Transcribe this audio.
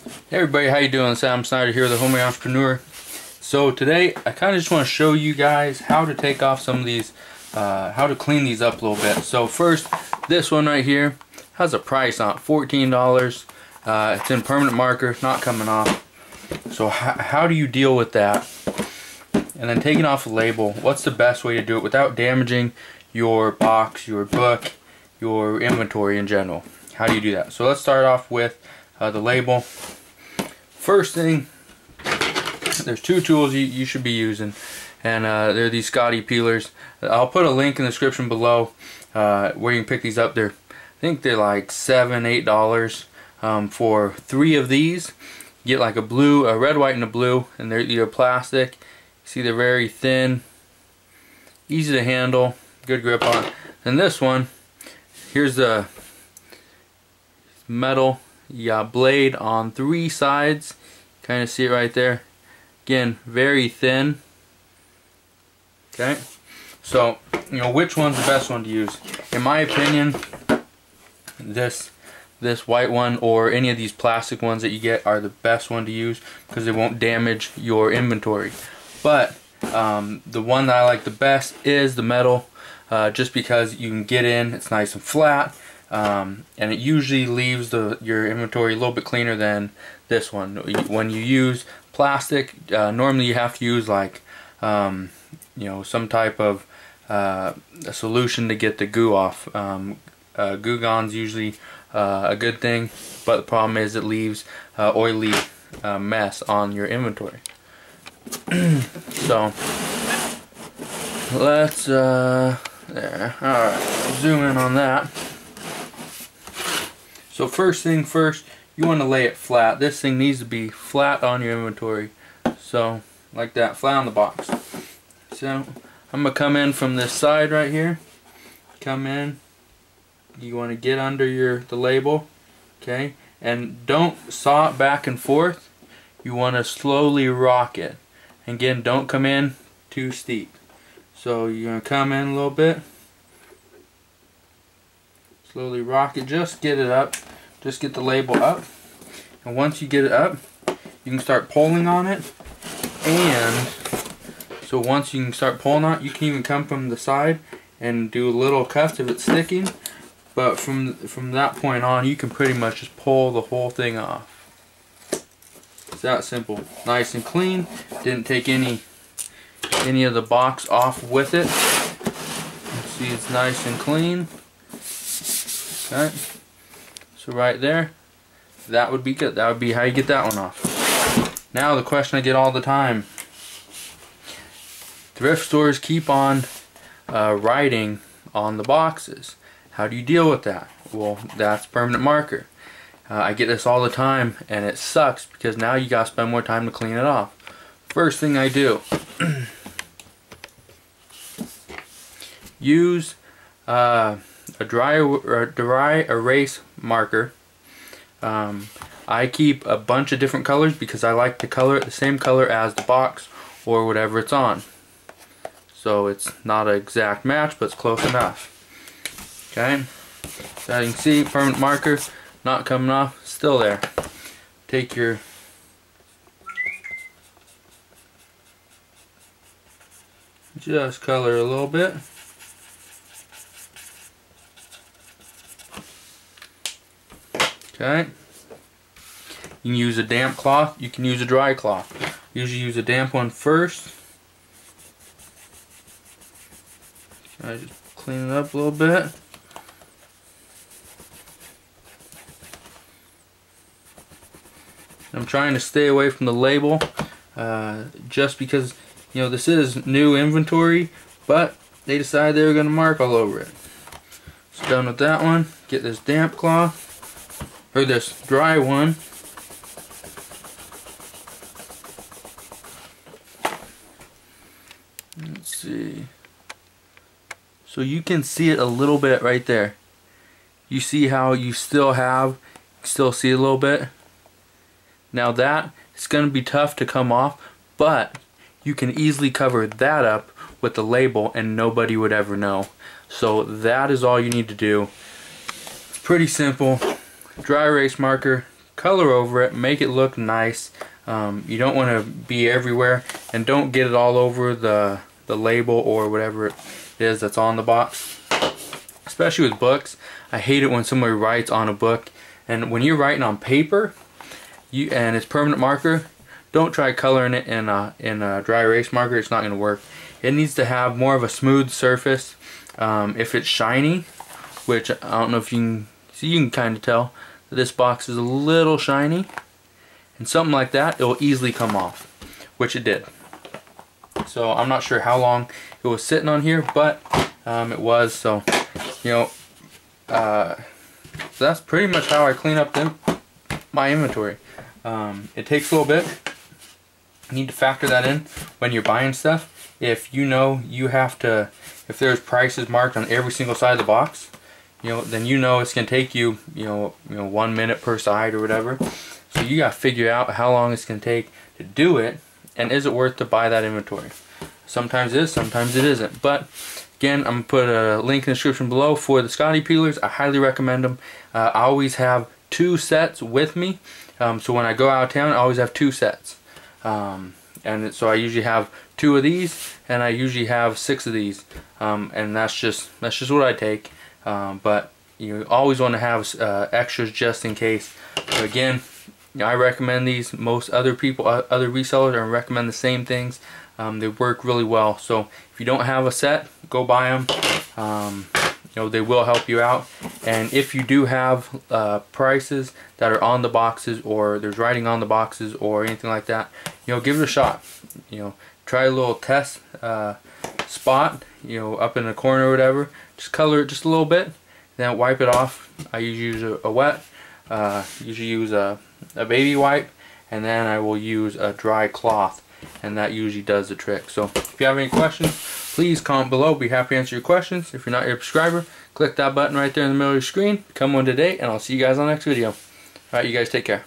Hey everybody, how you doing? Sam Snyder here, the Homemade Entrepreneur. So today I kind of just want to show you guys how to take off some of these, how to clean these up a little bit. So first, this one right here has a price on it, $14. It's in permanent marker, not coming off. So how do you deal with that? And then taking off the label, what's the best way to do it without damaging your box, your book, your inventory in general? How do you do that? So let's start off with the label. First thing, there's two tools you should be using, and they're these Scotty peelers. I'll put a link in the description below where you can pick these up. I think they're like $7, $8 for 3 of these. You get like a blue, a red, white, and a blue, and they're either plastic. See, they're very thin, easy to handle, good grip on. And this one, here's the metal. You got blade on 3 sides. Kind of see it right there. Again, very thin. Okay, so you know which one's the best one to use. In my opinion, this white one or any of these plastic ones that you get are the best one to use because they won't damage your inventory. But the one that I like the best is the metal, just because you can get in, it's nice and flat. And it usually leaves your inventory a little bit cleaner than this one. When you use plastic, normally you have to use like you know, some type of a solution to get the goo off. Goo Gone's usually a good thing, but the problem is it leaves oily mess on your inventory. So let's there. Alright, zoom in on that. So first thing first, you want to lay it flat. This thing needs to be flat on your inventory. So, like that, flat on the box. So, I'm going to come in from this side right here. Come in. You want to get under the label. Okay? And don't saw it back and forth. You want to slowly rock it. And again, don't come in too steep. So, you're going to come in a little bit. Slowly rock it, just get it up, just get the label up, and once you get it up, you can start pulling on it. And so once you can start pulling on it, you can even come from the side and do a little cuff if it's sticking. But from that point on, you can pretty much just pull the whole thing off. It's that simple, nice and clean. Didn't take any of the box off with it. See, it's nice and clean. Okay, so right there, that would be good. That would be how you get that one off. Now the question I get all the time: thrift stores keep on writing on the boxes. How do you deal with that? Well, that's permanent marker. I get this all the time, and it sucks because now you gotta spend more time to clean it off. First thing I do, use a dry erase marker. I keep a bunch of different colors because I like to color it the same color as the box or whatever it's on. So it's not an exact match, but it's close enough. Okay, so as you can see, permanent marker, not coming off, still there. Take your just color a little bit. Okay, you can use a damp cloth, you can use a dry cloth. Usually use a damp one first. I just clean it up a little bit. I'm trying to stay away from the label just because, you know, this is new inventory, but they decided they were going to mark all over it. So done with that one. Get this damp cloth. Or this dry one. Let's see. So you can see it a little bit right there. You see how you still see a little bit? Now that is going to be tough to come off, but you can easily cover that up with the label and nobody would ever know. So that is all you need to do. It's pretty simple. Dry erase marker, color over it, make it look nice. You don't want to be everywhere, and don't get it all over the label or whatever it is that's on the box. Especially with books, I hate it when somebody writes on a book, and when you're writing on paper and it's permanent marker, don't try coloring it in a dry erase marker. It's not going to work. It needs to have more of a smooth surface. If it's shiny, which I don't know if you can see, you can kind of tell that this box is a little shiny, and something like that, it will easily come off, which it did. So I'm not sure how long it was sitting on here, but it was. So you know, so that's pretty much how I clean up my inventory. It takes a little bit. You need to factor that in when you're buying stuff. If you know you have to, if there's prices marked on every single side of the box, you know, then you know it's gonna take you, you know 1 minute per side or whatever. So you gotta figure out how long it's gonna take to do it, and is it worth to buy that inventory? Sometimes it is, sometimes it isn't. But again, I'm gonna put a link in the description below for the Scotty peelers. I highly recommend them. I always have 2 sets with me, so when I go out of town, I always have 2 sets. And so I usually have 2 of these, and I usually have 6 of these, and that's just what I take. But you always want to have extras just in case. So again, I recommend these. Most other people, other resellers, are recommend the same things. They work really well. So if you don't have a set, go buy them. You know, they will help you out. And if you do have prices that are on the boxes, or there's writing on the boxes or anything like that, you know, give it a shot. You know, try a little test spot, you know, up in the corner or whatever. Just color it just a little bit, then wipe it off. I usually use a wet, usually use a baby wipe, and then I will use a dry cloth, and that usually does the trick. So if you have any questions, please comment below. Be happy to answer your questions. If you're not yet a subscriber, click that button right there in the middle of your screen. Become one today, and I'll see you guys on the next video. Alright, you guys take care.